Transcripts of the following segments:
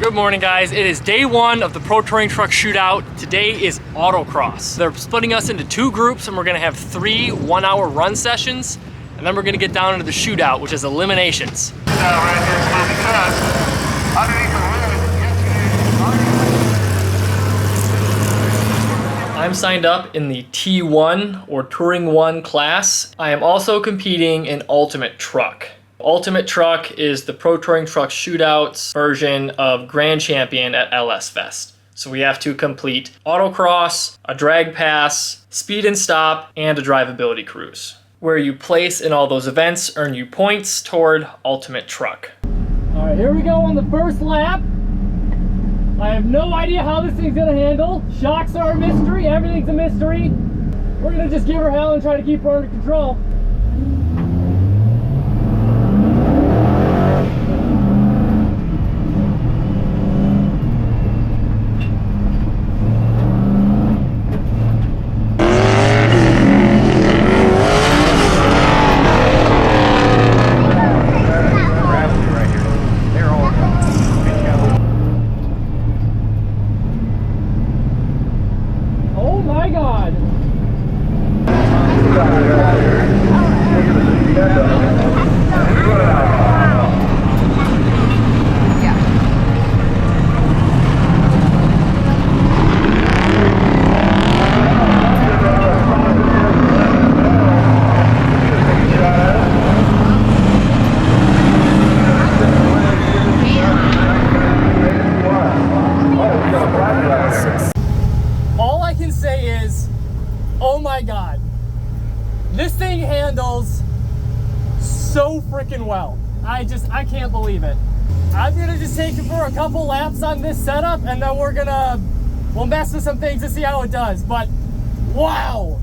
Good morning, guys. It is day one of the Pro Touring Truck Shootout. Today is autocross. They're splitting us into two groups and we're gonna have 3 one-hour run sessions, and then we're gonna get down into the shootout, which is eliminations. I'm signed up in the T1 or Touring 1 class. I am also competing in Ultimate Truck. Ultimate Truck is the Pro Touring Truck Shootouts version of Grand Champion at LS Fest. So we have to complete autocross, a drag pass, speed and stop, and a drivability cruise. Where you place in all those events earn you points toward Ultimate Truck. All right, here we go on the first lap. I have no idea how this thing's gonna handle. Shocks are a mystery, everything's a mystery. We're gonna just give her hell and try to keep her under control. All I can say is, oh my God, this thing handles so freaking well. I can't believe it. I'm gonna just take it for a couple laps on this setup, and then we'll mess with some things to see how it does, but wow.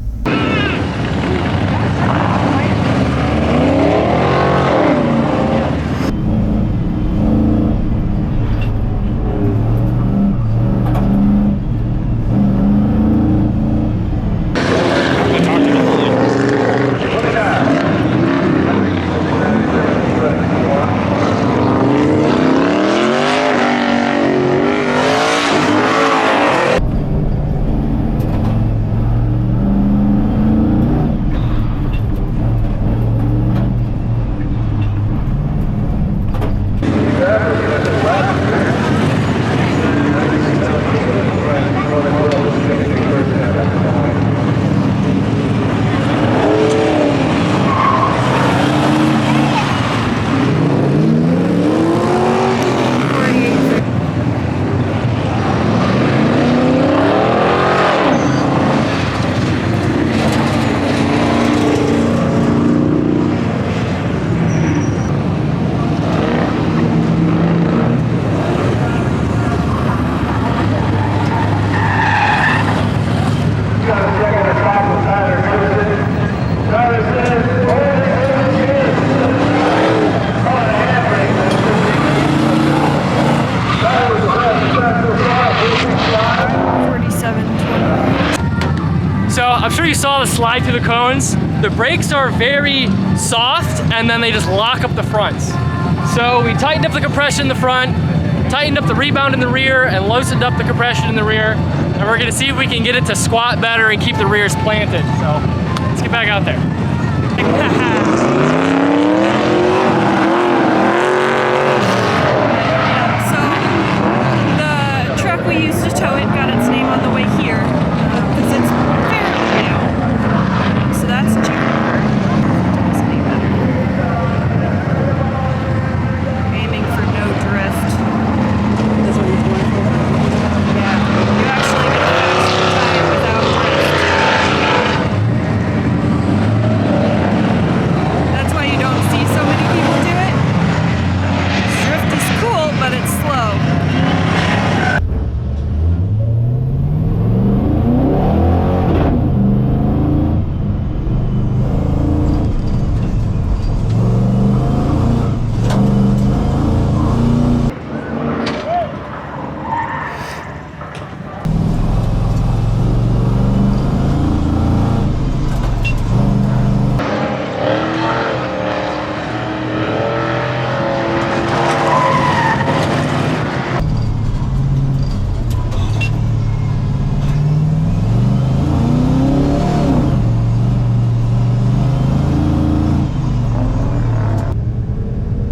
So I'm sure you saw the slide through the cones. The brakes are very soft and then they just lock up the fronts. So we tightened up the compression in the front, tightened up the rebound in the rear, and loosened up the compression in the rear. And we're gonna see if we can get it to squat better and keep the rears planted. So let's get back out there. So the truck we used to tow it got its name on the way here because it's fairly new. So that's a check. Aiming for no drift. That's what you're going for? Yeah. You actually get a faster time without drift. That's why you don't see so many people do it. Drift is cool, but it's slow.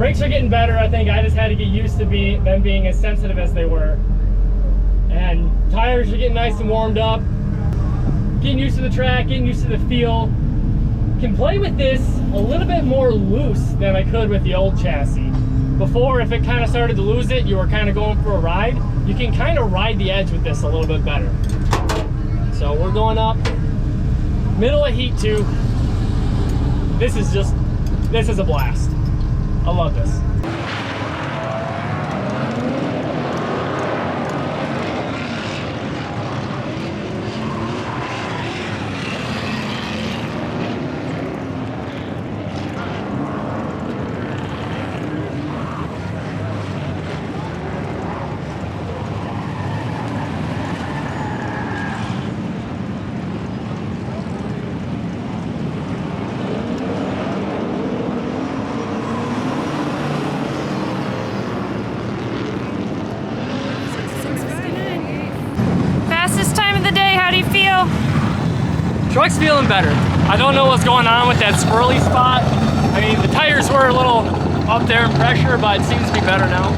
Brakes are getting better, I think. I just had to get used to them being as sensitive as they were. And tires are getting nice and warmed up. Getting used to the track, getting used to the feel. Can play with this a little bit more loose than I could with the old chassis. Before, if it kind of started to lose it, you were kind of going for a ride. You can kind of ride the edge with this a little bit better. So we're going up, middle of heat 2. This is a blast. I love this. Truck's feeling better. I don't know what's going on with that squirrely spot. I mean, the tires were a little up there in pressure, but it seems to be better now.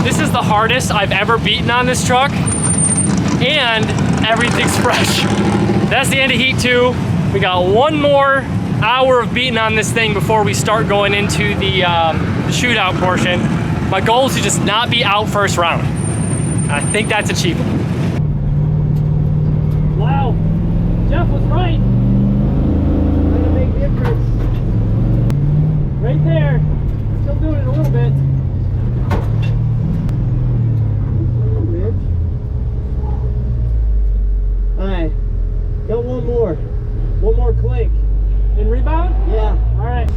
This is the hardest I've ever beaten on this truck, and everything's fresh. That's the end of heat 2. We got one more hour of beating on this thing before we start going into the shootout portion. My goal is to just not be out first round. I think that's achievable. Wow. Jeff was right. Not a big difference. Right there. Still doing it a little bit. Alright. Got one more. One more click. In rebound? Yeah. Alright.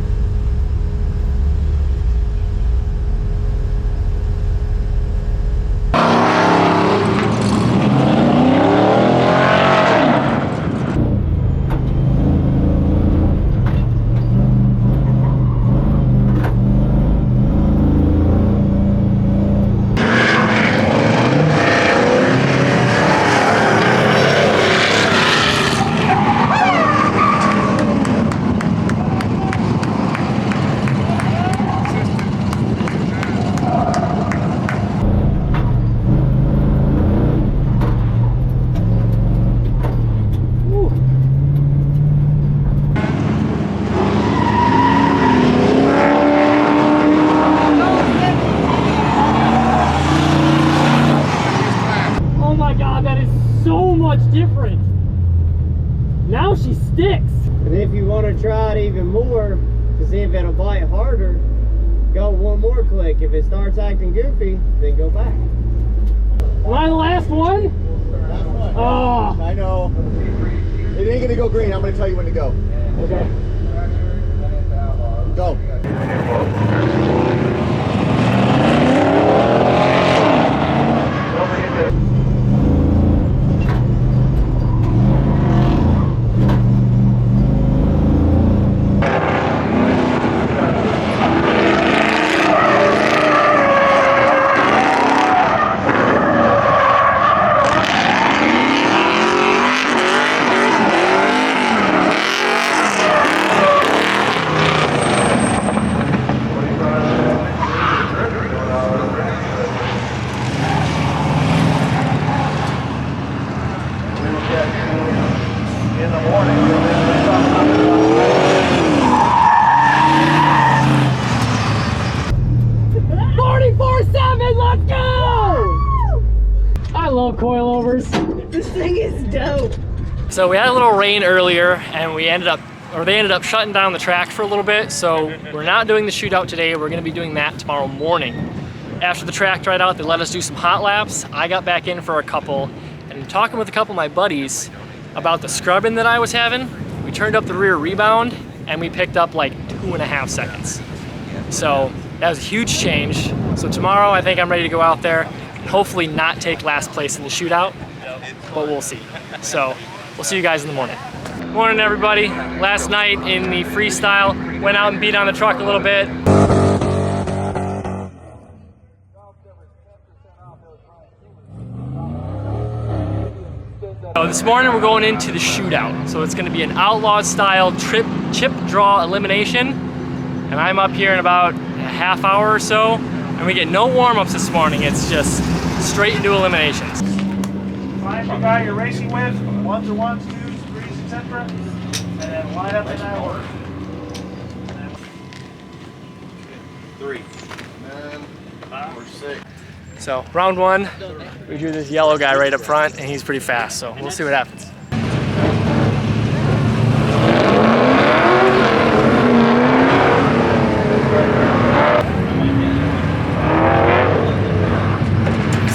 Different. Now she sticks. And if you want to try it even more to see if it'll bite harder, go one more click. If it starts acting goofy, then go back. Am I the last one? Last one. Oh. I know. It ain't gonna go green. I'm gonna tell you when to go. Okay. Go. 44.7, let's go! I love coilovers. This thing is dope. So we had a little rain earlier and they ended up shutting down the track for a little bit. So we're not doing the shootout today. We're gonna be doing that tomorrow morning. After the track dried out, they let us do some hot laps. I got back in for a couple and talking with a couple of my buddies about the scrubbing that I was having. We turned up the rear rebound and we picked up like 2.5 seconds. So that was a huge change. So tomorrow I think I'm ready to go out there, hopefully not take last place in the shootout, but we'll see. So we'll see you guys in the morning. Morning everybody. Last night in the freestyle, went out and beat on the truck a little bit. So this morning we're going into the shootout. So it's gonna be an outlaw style chip draw elimination. And I'm up here in about a half hour or so, and we get no warm-ups this morning. It's just straight into eliminations. Find the guy you're racing with, ones are ones, twos, threes, etc. And then line up in that order. 3. And 4, 6. So round one, we drew this yellow guy right up front, and he's pretty fast, so we'll see what happens.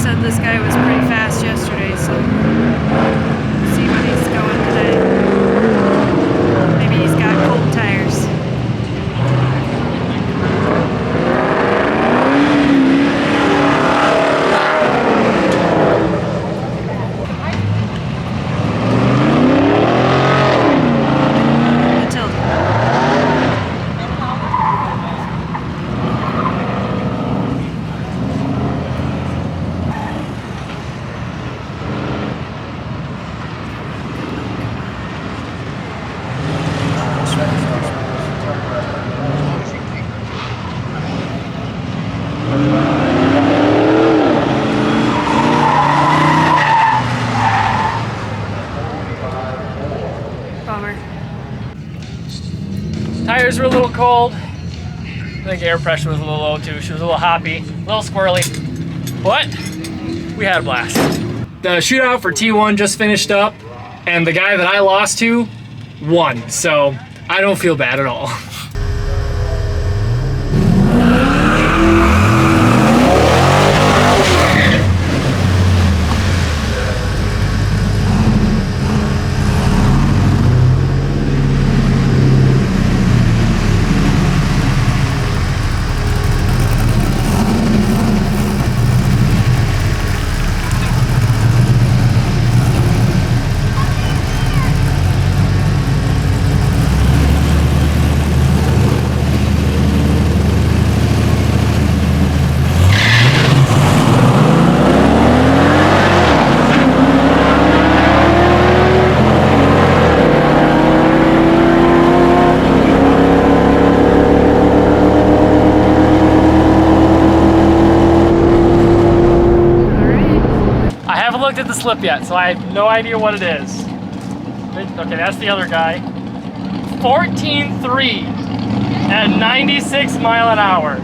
Said this guy was pretty fast yesterday, so see what he's going today. Maybe he's got cold tires. Matilda. Bummer. Tires were a little cold. I think air pressure was a little low too. She was a little hoppy, a little squirrely, but we had a blast. The shootout for T1 just finished up, and the guy that I lost to won, so I don't feel bad at all. Looked at the slip yet, so I have no idea what it is. Okay, that's the other guy. 14.3 at 96 mile an hour.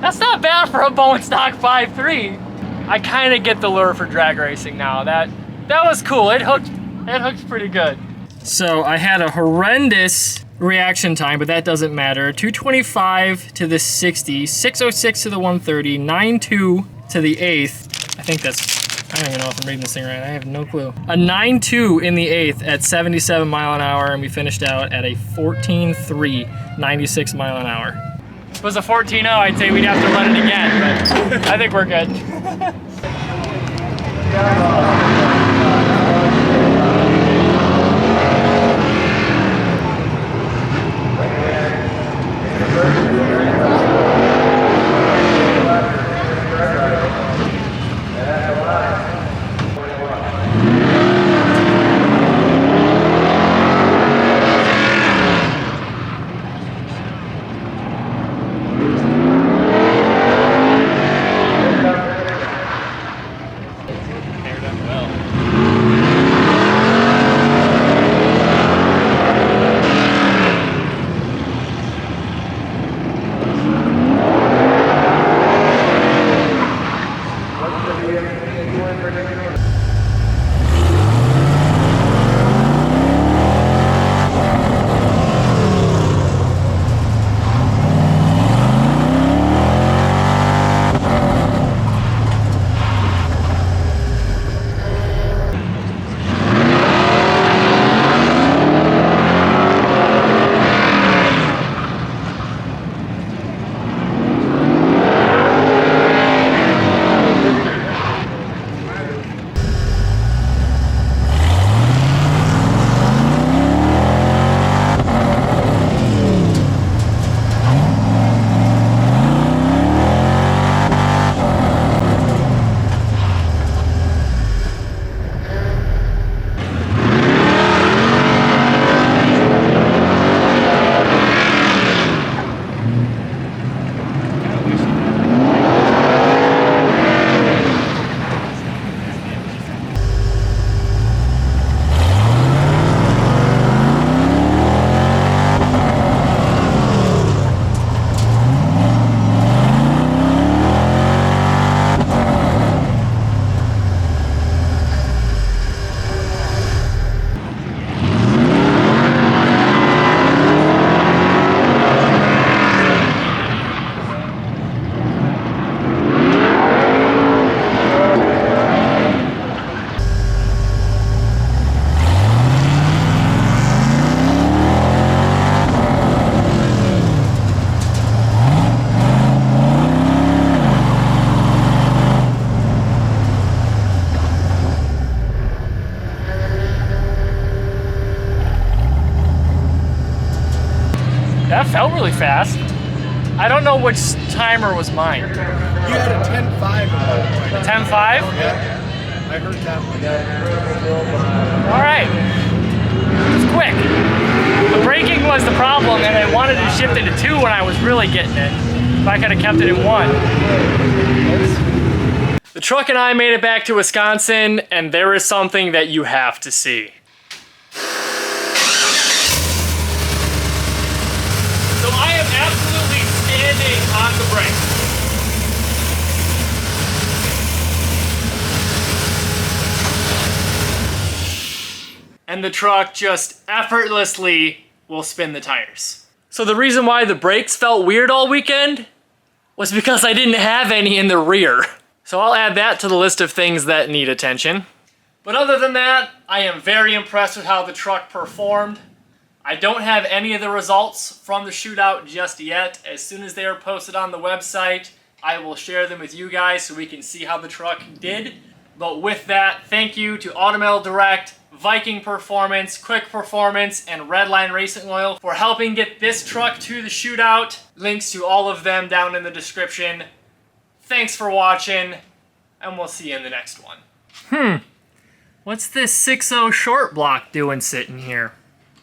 That's not bad for a bone stock 5.3. I kind of get the lure for drag racing now. That was cool. It hooked pretty good. So I had a horrendous reaction time, but that doesn't matter. 225 to the 60, 606 to the 130, 92 to the 8th. I think that's, I don't even know if I'm reading this thing right. I have no clue. A 9.2 in the 8th at 77 mile an hour, and we finished out at a 14.3, 96 mile an hour. If it was a 14.0, I'd say we'd have to run it again, but I think we're good. That felt really fast. I don't know which timer was mine. You had a 10.5 at one point. 10.5? Yeah. I heard that one. All right. It was quick. The braking was the problem, and I wanted to shift it to 2 when I was really getting it. If I could have kept it in 1. The truck and I made it back to Wisconsin, and there is something that you have to see. So I am absolutely standing on the brake. And the truck just effortlessly will spin the tires. So the reason why the brakes felt weird all weekend was because I didn't have any in the rear. So I'll add that to the list of things that need attention. But other than that, I am very impressed with how the truck performed. I don't have any of the results from the shootout just yet. As soon as they are posted on the website, I will share them with you guys so we can see how the truck did. But with that, thank you to Automail Direct, Viking Performance, Quick Performance, and Redline Racing Oil for helping get this truck to the shootout. Links to all of them down in the description. Thanks for watching, and we'll see you in the next one. What's this 6.0 short block doing sitting here?